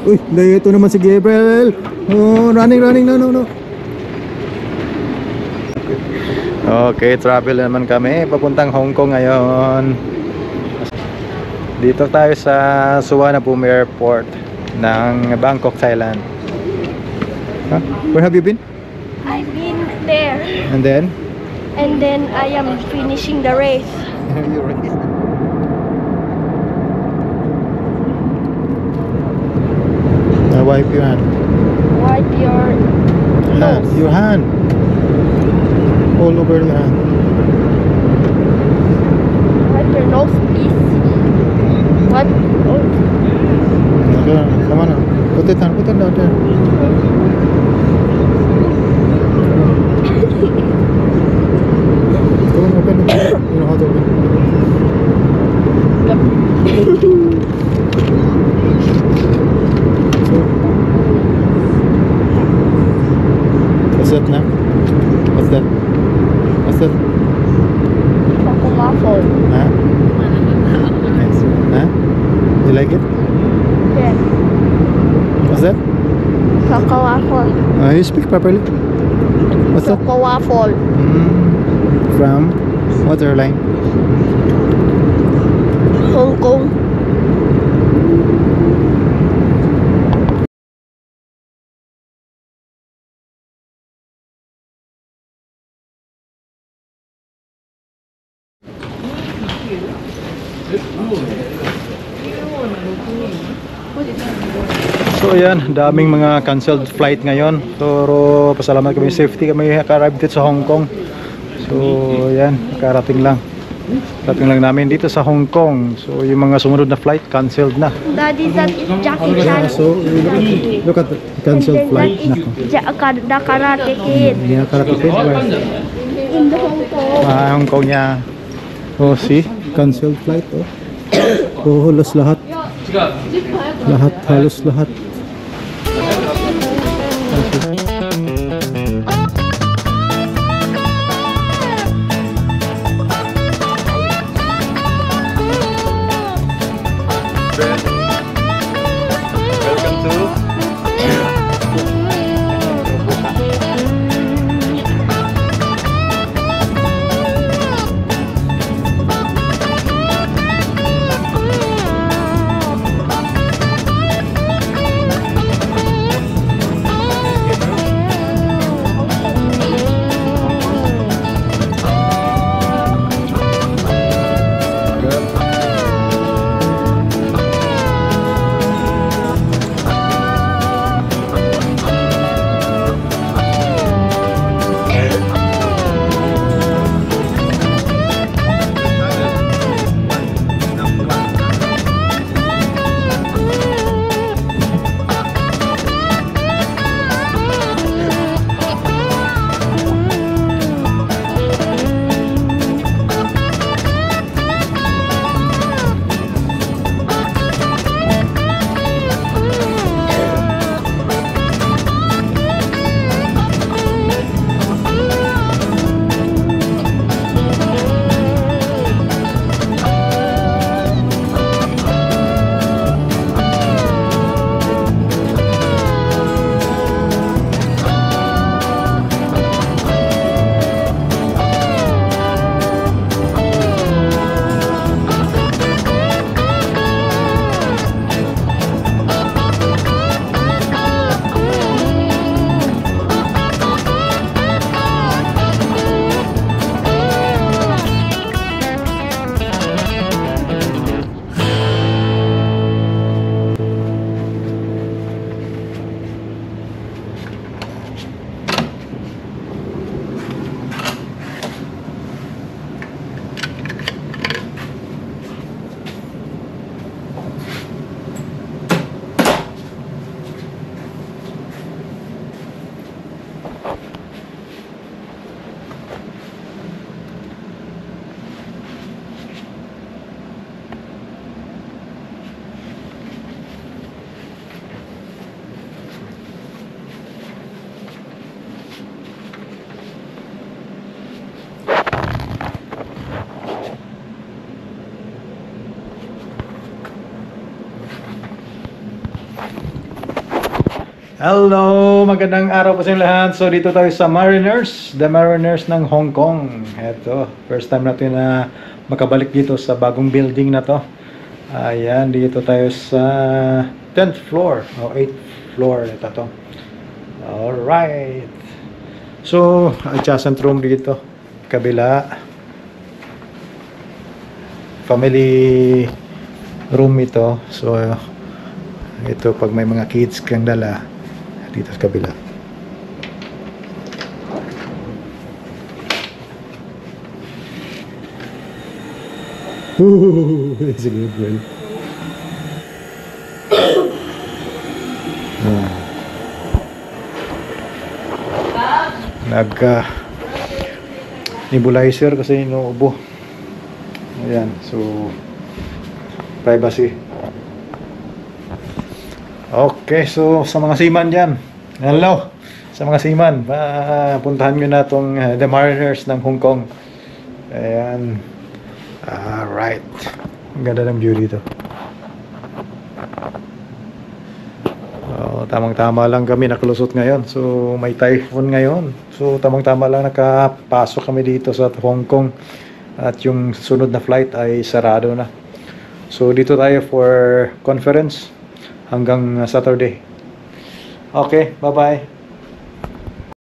Uy, ito naman si Gabriel. Oh, running, no. Okay, travel naman kami papuntang Hong Kong ngayon. Dito tayo sa Suvarnabhumi Airport ng Bangkok, Thailand. Huh? Where have you been? I've been there. And then? And then I am finishing the race. You race. Wipe your hand. Wipe your Hand. nose. Your hand. All over your hand. Wipe your nose, please. What? Oh. Okay, come on now. Put it down there. Come on, open it. You know how to open it. What's that now? What's that? Choco waffle. Huh? Nice. Huh? You like it? Yeah. What's that? Choco waffle. You speak properly. What's that? Choco waffle. From what airline? Hong Kong. So ayan, daming mga canceled flight ngayon. Pero pasalamat kami, safety kami ka-arrive dito sa Hong Kong. So ayan, nakarating lang. Karating lang namin dito sa Hong Kong. So yung mga sumunod na flight canceled na. Daddy, that is Jackie Chan. So look at the canceled flight. The Karate Kid. Yeah, Karate Kid. In the Hong Kong. Hong Kong niya. Oh, see? Canceled flight, oh. Oh, halos lahat. Halos lahat. Welcome to Hello! Magandang araw po sa inyo lahat. So dito tayo sa Mariners, the Mariners ng Hong Kong. Eto, first time natin na makabalik dito sa bagong building na to. Ayan, dito tayo sa 10th floor o 8th floor ito to. Alright. So, adjacent room dito. Kabila. Family room ito. So, ito pag may mga kids kang dala dito sa kabila. Ooh, that's a good one. Nagka nebulizer kasi inuubo. Ayan, so privacy. Okay, so sa mga seaman dyan, hello sa mga seaman, puntahan nyo na itong The Mariners ng Hong Kong. Ayan, alright, ang ganda ng view dito. Tamang-tama lang kami nakalusot ngayon, so may typhoon ngayon, so tamang-tama lang nakapasok kami dito sa Hong Kong at yung sunod na flight ay sarado na. So dito tayo for conference hanggang Saturday. Okay, bye-bye.